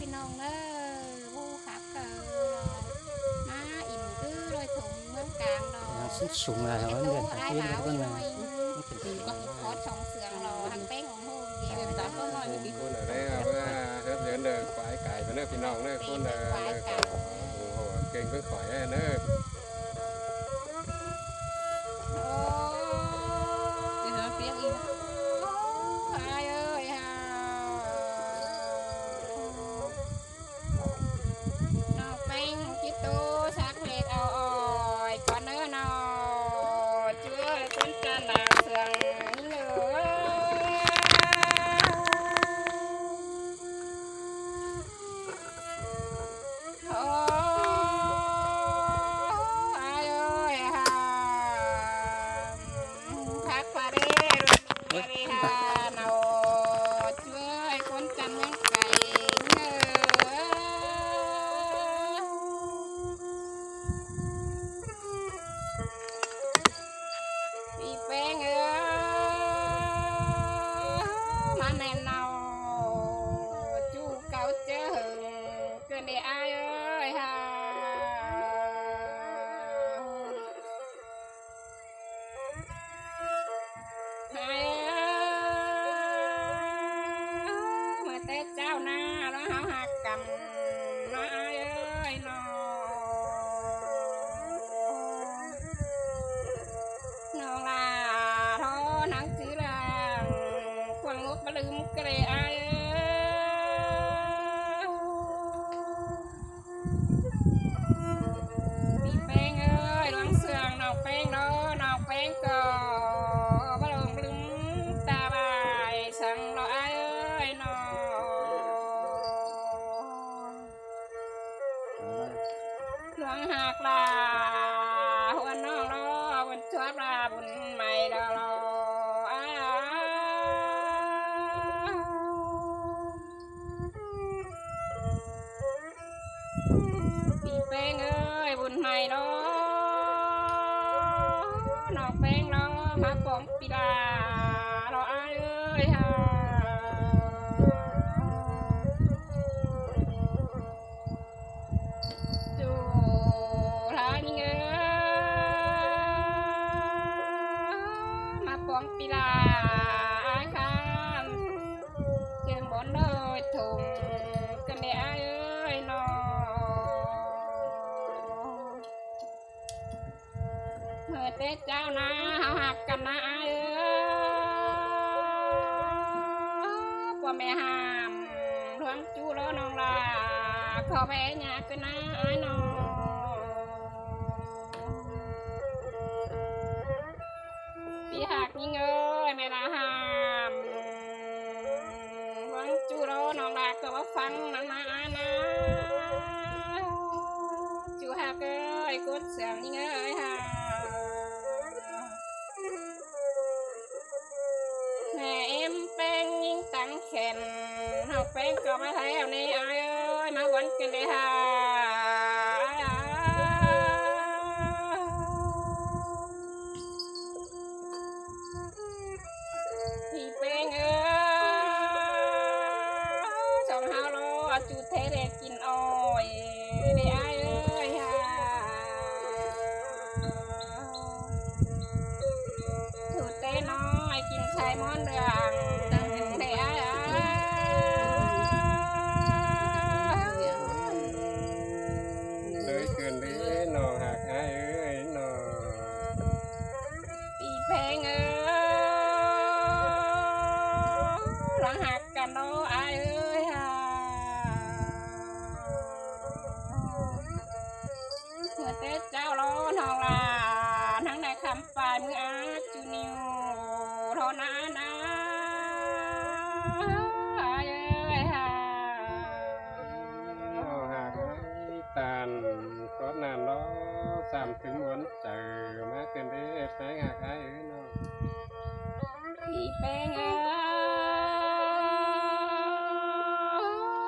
พี่น้องเด้อผู้ขับมาอิ่มคือลอยถมเมืองกลางดอก sung là cái vấn tô đề ai tiên bảo con rồi là thì có khó trồng sườn lò hàng bé ngọn hôn gì mà ta có nói gìคนอะไรครับว่าเฮ็ดเดือนเด้อควายไก่ไปเด้อพี่น้องเด้อคนเด้อโอ้โหเก่งเพิ่งข่อยเด้อ thì nó biết im ai ơi ha nó bánh chiếc tô sắc lệ ao ỏi còn nữa nó chưa cuốn chân là sườn nữa ai ơi ha khát qua đi ha nào chưa cuốn chân những cày bị bén mà nè nào chú cậu chớ hừng cái này ai ơi ha mà tết cháu na nó háo hạt cầm nó ai ơi nó là thôi nắng chỉ là quăng ngút mà lưng cái này ai đi beng ơi loáng sườn nào beng đó nào beng cò bắt đầu lưng ta bài sang nó ai ơi loáng hạt là huân nó lo huân chót là bún mày đó lo bị beng ơi bún mày đó nó beng nó má bóng bị là nó ai ơi ha dù là những má bóng bị là ai khăn trường bốn đời thùng cái này ai ơi người tết cháu na hao hạt cầm na ai ơi qua mẹ hàm thoáng chú đó non là khó bé nhà cái na ai bị hạt những ơi mẹ là hàm thoáng chú đó non là có phăng na ai chú hạt ơi cốt sườn những ơi ha mẹ em beng những tăng khen học beng có mà thấy em này ai ơi mà quấn cái này ha thì beng trong hao lo chú thế đểกิน ôi để ai ơi ha thủ tế nóiกินใช้món đường để aiเลยเกินดีนอหักไอ้เอ้ยนอ bị phèn loạn hạt cà nó ai ơi ha người tết cháu lo non là tháng này khám phải mưa á chú niu thôi na ai ơi ha นอหักไอ้ตาลก็นานล้อสามถึงวันเจอมาเกินดีแป้งหักไอ้เอ้ยนอ bị phèn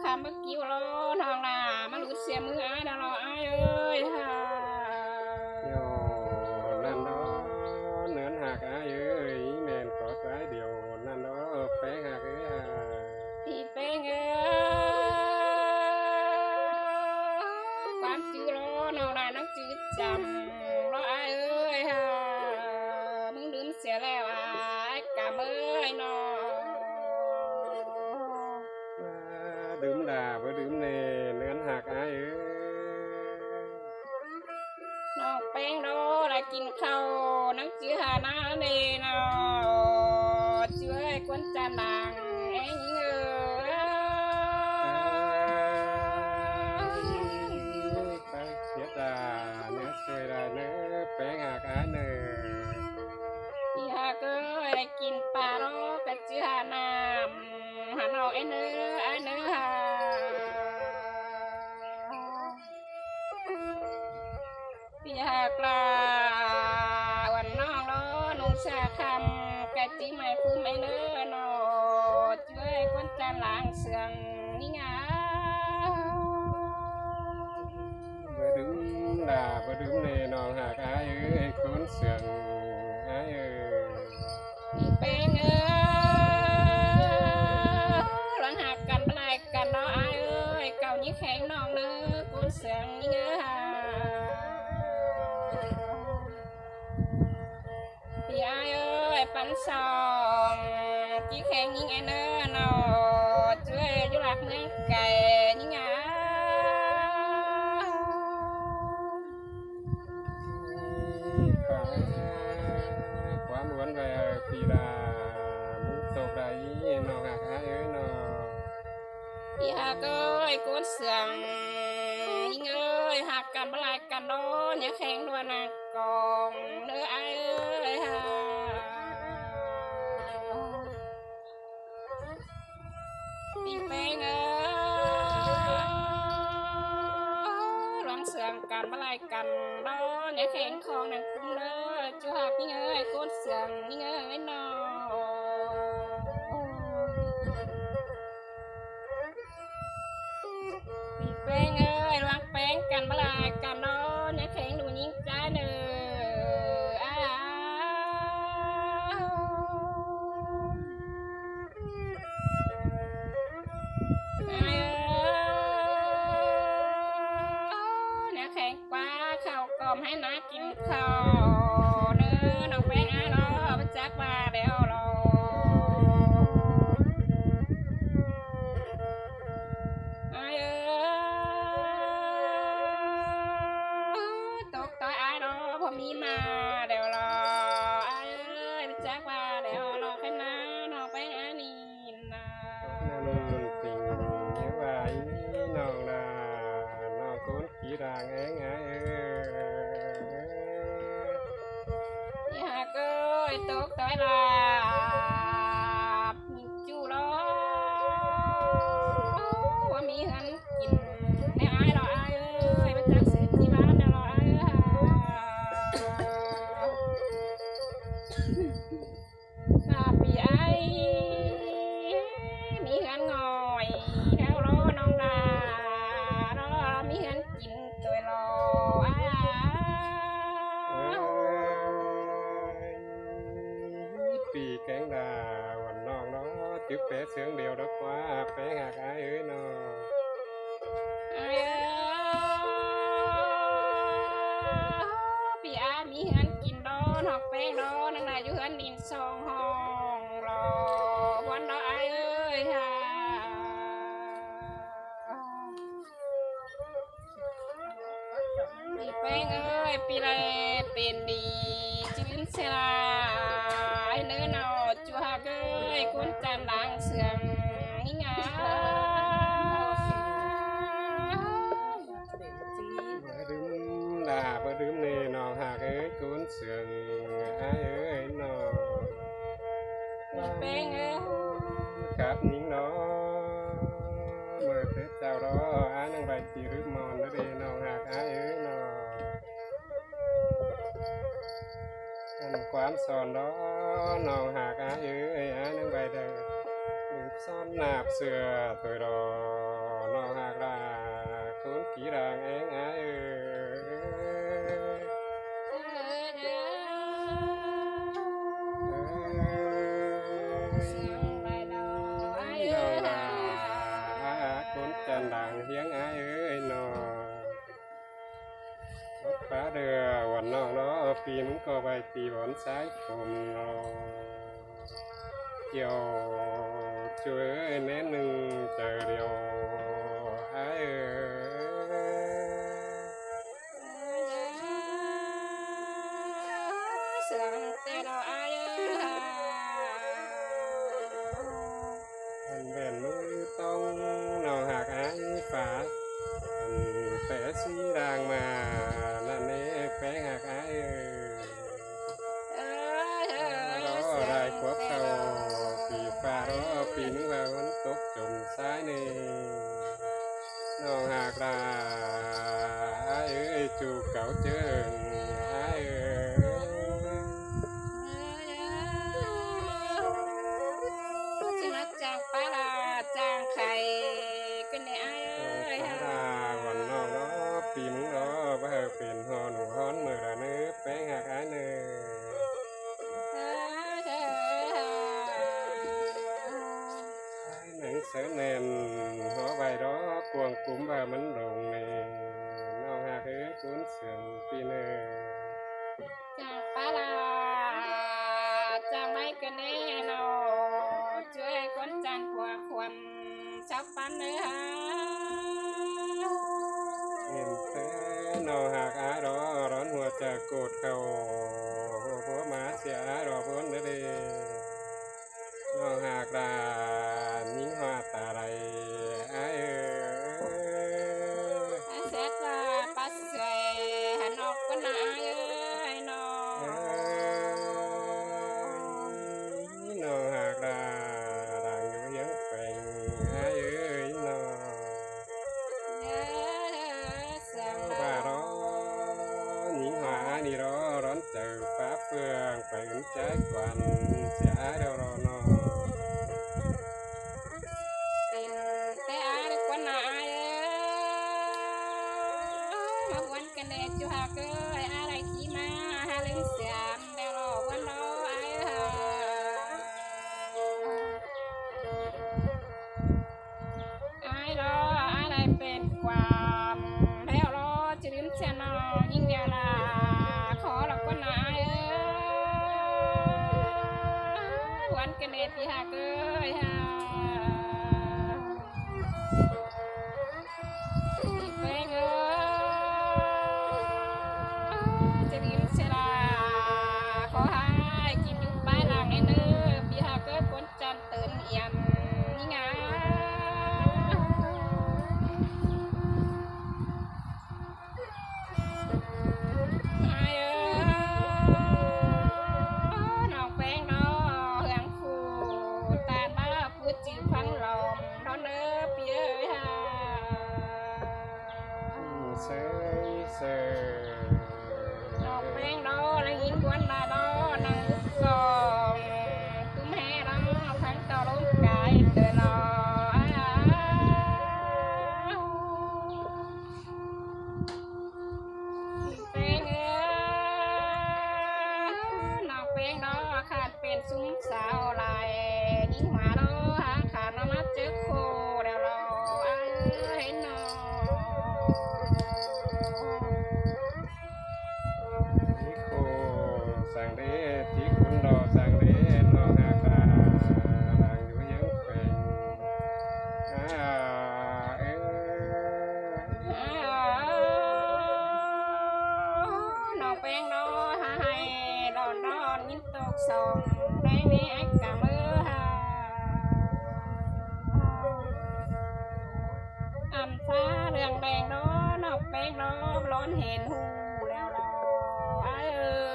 khám bất kiêu lo non là mà lụt xe mưa ai đâu lo ai ơi ha โยนั่นเนาะเนื้อหักไอ้เอ้ยแม่นขอไว้เดียวนั่นเนาะแป้งหักเอ้ย thì bé ơi จำเราอายเอ้ยฮะมึงลืมเสียแล้วอายกะเมื่อยนอ ดื่มด่าบ่ดื่มเนเนื้อนหักอายเอ้ย น้องแป้งโดได้กินข้าวน้ำเจือหาหน้าเนนอช่วยกวนจะนางเอ็งเอ้ย ไปเสียดาเนื้อสวยได้เนื้อแป้งหักอายเนื้อ พี่หากเอ้ยได้กินปลาโรกะเจือหาน้ำหาน้องเอ็นเอ้ยไอ้เนื้อหาพี่หากลาวันน้องล้อนุ่งชาคำกะจิไม่คุ้มไอ้เนื้อนอช่วยกวนจะล้างเสื่องนี่ไง บ่ดื่มด่าบ่ดื่มเนน้องหักอายเอ้ยคนเสืองอายเอ้ย พี่เป็นเอ้ยหลังหักกันปลายกันเนาะอายเอ้ยเก่ายิ่งแข็งน้องเนื้อกูเสียงยิ่งเอ้ยพี่อายเอ้ยปันสองยิ่งแข็งยิ่งไอ้เนื้อเนาะช่วยยุหลักเนื้อไก่ยิ่งเอ้ย ความหวนไปปีดามุกตกได้น้องหักอายเอ้ยน้อง พี่หักเอ้ยกูเสียงยิ่งเอ้ยหักกันปลายกันโดนอย่าแข็งด้วยนะกองเนื้ออายเอ้ยฮะ พี่เป็นเอ้ยหลังเสื่อมกันมาลายกันดอนอย่าแข็งของหนังกุ้งเด้อจูหักยิ่งเอ้ยโกนเสื่อมยิ่งเอ้ยนอพี่เป็นเอ้ยหลังแป้งกันมาลายกันดอนอย่าแข็งดูยิ่งใจเด้ออ้าวเนี่ยแข็งกว่าข้าวกล่อมให้นากินข้าวเด้อน้องแป้งอ้ายรอมาจักว่าเดี๋ยวรออ้ายเอ้ยตกต่อยอ้ายรอพอมีมาเดี๋ยวรออ้ายเอ้ยมาจักว่าเดี๋ยวรอแค่น้าน้องแป้งอ้ายนี่นะ นั่นติ่งเหี้ยว่าอีน้องดาน้องคนขี้ด่างเอ้งอายเอ้ย อยากเอ้ยตกต่อยลาบมีจูรอว่ามีหันกินแน่อายรออายเอ้ยมาจากสิที่บ้านแน่รออายเอ้ยลาปีไอมีหันงอยแถวรอน้องดารอมีหันกินตัวรออาย ปีแกงดาวันน้องเนาะจึบเป๊ะเสียงเดียวดอกว่าแป้งหักอายเอ้ยน้อง พี่อามีเฮือนกินดอนหอกแป้งดอนนั่งได้อยู่เฮือนดินสองห้องรอวันดออายเอ้ยฮะพี่แป้งเอ้ยปีไรเป็นดีจืนเสลายเนื้อเนาจัวหากเอ้ยกุนจันดังเสื่อมนี่ไง บ่ดื่มด่าบ่ดื่มเนน้องหักเอ้ยกุนเสืองอายเอ้ยน้อง พี่แป้งเอ้ย กับหญิงเนาะเมื่อเทศเจ้ารออายนังไรตีรึมอนนะเด้น้องหักอายเอ้ยน้องอันความสอนเนาะน้องหักอายเอ้ยอายนังไรเด้อลืบซ่อนหนาบเสือตัวรอน้องหักลาคนกี่รางเองอายเอ้ย เสียงใบดอกอาย น้ เอ้ อง ย ลาคนจันดังเฮียงอายเอ้ยน้อง ฟ้าเดือวันนอกเนาะปีมึงก็ใบตีบอนสายผมเนาะเกี่ยวช่วยแน่หนึ่งเจอเดียวไอ้เสียงแต่เราอาย อันเป็นมือต้องนองหักไอ้ฟ้าอันแปะสีด่างมานั่นเองแปะหักไอ้รอได้ควบเขาปีฟ้ารอปีนึงว่าวันตกจมซ้ายนี่น้องหากลาไอ้เอ้ยจูเก่าเจิงไอ้เอ้ย จินักจางปลาลาจางไข่กันได้อาย ฟ้าลาวันนอกเนาะปีมึงเนาะว่าเป็นหอหนูฮ้อนมือละเนื้อแป้งหักไอ้เนื้อหนังเสือแนมหัวใบดอกกวงกุ้มว่ามันลงในน้องหักเอ้ยคุ้นเสียงปีเนื้อ จางปลาลาจางไม่กันแน่นอช่วยคนจางกว่าความชอบปันเนื้อ เห็นแฟนน้องหักอารอร้อนหัวจะโกรธเขาหัวหมาเสียรอพ้นเด้อเด้น้องหักดานิ่งหัวตาไรไอ้เอ้ย เสร็จว่าปัสเสยหันออกก็น่าเอ้ยนอ น้องหักดาดังอยู่ยังแฝงไอ้เอ้ยน้อง เสียง บ้าร้อนหญิงหวานี่รอร้อนเจอฟ้าเฟืองไปกันใจกวันเสียเดียวรอนอ เป็นแต่อายก็น่าเอ้ยมาวันกันเดจูหาเกยอะไรขี้มาหาเล่นเสียมเดี๋ยวรอวันรอไอ้ไอ้รออะไรเป็นความแล้วรอจะลืมเสียนอยิ่งเดียวละขอเราก็น่าเอ้ยวันกันเดที่หาเกยฮะ แป้งเอ้ยจะดินเสยลาขอให้กินอยู่บ้านหลังไอ้เนื้อพี่หาเกิดคนจันเตือนเอี่ยมนี่ไงไอ้เอ้ยน้องแป้งน้องเฮืองฟูตาบ้าพูดจืดฟังหลอมน้องเนื้อพี่เอ้ยฮะ เสยเสย ดอกแป้งดอกแล้วยินกวนดาดอกนางลุกกองตุ้มแห่ดอกพันต่อลมกายเตือนดอกแป้งเอ้ยดอกแป้งดอกขาดเป็นซุ้มสาวลายยิงหมาดอกหาขาดมาเจอโคเดี๋ยวรอเห็นนอ ที่โคสั่งเดที่คุณรอสั่งเดน้องหักดาดังอยู่ยังแฝงเอ้ย นอกแป้งนอหาให้ดอนดอนยิ้มตกสองได้ในไอ้กะมือหาอันฟ้าเรื่องแดงนอนอกแป้งนอร้อนเห็นหูแล้วรอไอ้เอ้ย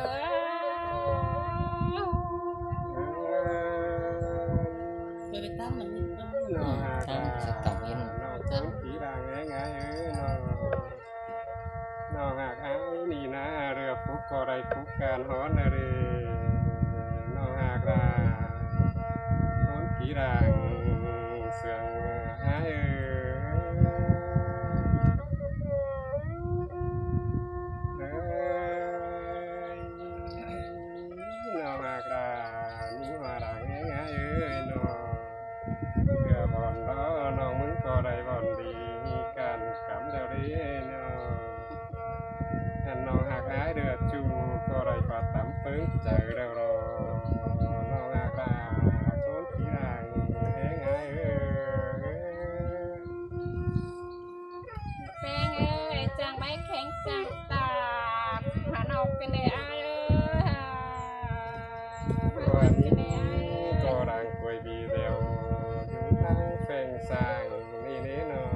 Bơi bên tắm mìnhน้องหัก tắm sẽ tổng yên น้องทั้งผีด่างไงเอ้ยน้องหักไอ้นี่นะเรือฟุกก็ได้ฟุกการฮ้อนนะเรน้องหักดาฮ้อนผีด่างเสียงไอ้เอ้ย เอ้ยน้องหากรานี่มาดังยังไงเอ้ยน้องเพื่อบ่อนล้อน้องมึงก็ได้บ่อนดีการกำเดียวดีน้องอันน้องหา ปึ้งเจอแล้วรอน้องอากาคนที่ร่างแหงไงเป็นเอ้ยจังใบแข็งจังตาหานอกเป็นได้อายเอ้ย วัน เป็น นี้ ได้อาย ก็ร่างกวยบีเดียวอยู่นั่งแฝงสร้างนี่นี่เนาะ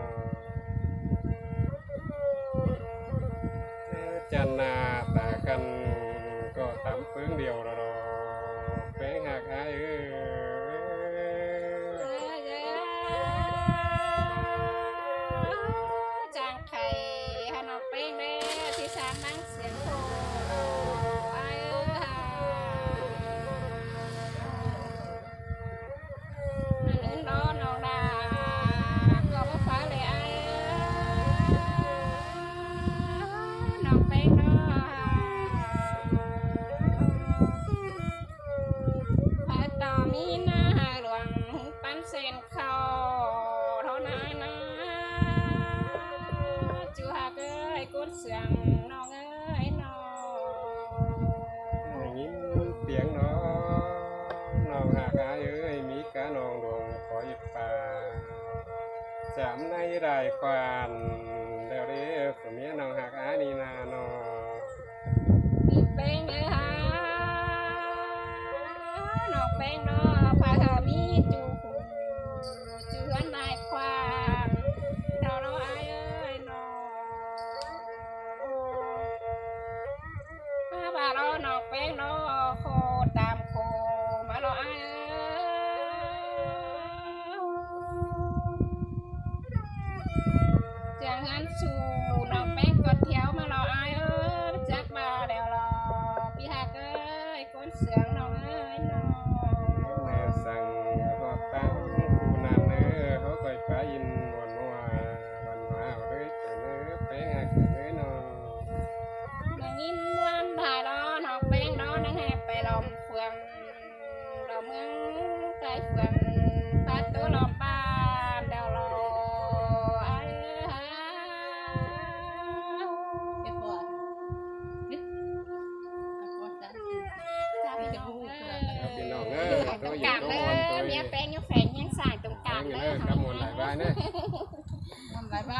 จันนาตากันก็ตำปึ้งเดียวรอแฝงหักอายเอ้ย จางไข่หานอกเป็นได้ที่สามนั่งเสียงโคอายเอ้ยนั่นอื่นรอน้องดาก็บ่ฟ้าเลยอายเอ้ยน้องเป็นเนาะ พระต่อมีหน้าหลวงปั้นเส้นเขาเท่านั้นนะจูหากเอ้ยกุดเสียงน้องเอ้ยน้อง อย่างนี้เสียงน้องหากอายเอ้ยมีกะนองดวงคอยป่าจำในรายควานเดี๋ยวเรียกเมียน้องหากอายนี่นาเนาะ มีเป็นเลยฮะน้องเป็นเนาะพาเธอมีจูหูเจือนนายความเราเราอายเอ้ยน้องมาเราน้องเป็นเนาะโคตามโคมาเราอายเอ้ย จังหันสู่น้องแป้งกดเที่ยวมาเราอายเอ้ยจักมาแล้วรอพี่หักเอ้ยก้นเสียงน้องเอ้ยน้อง แม่สั่งหอดตั้งคูนานเนื้อเขาคอยปลาอินวันนัววันวาวเลยเจอเนื้อแป้งหักเจอเนื้อน้อง อย่างนี้วันถ่ายรอน้องแป้งน้องนั่งแหบไปลมเฟืองเราเมืองใกล้เฟืองพัดตัวลมบ้านเดวรออายเอ้ย เก็บก่อนนึกก่อนจ้ะ จ้าพี่น้องเอ้ย พี่น้องเอ้ย ตร ตัว ง ห ก ญิ ลาง ง ตัว เล มอนตัวย เมียแป้งอยู่แฝงยังสายตรงกลาง อยู่ เล เลย ยครับมวนหลายบ้านเนี่ย ทำหลายบ้าน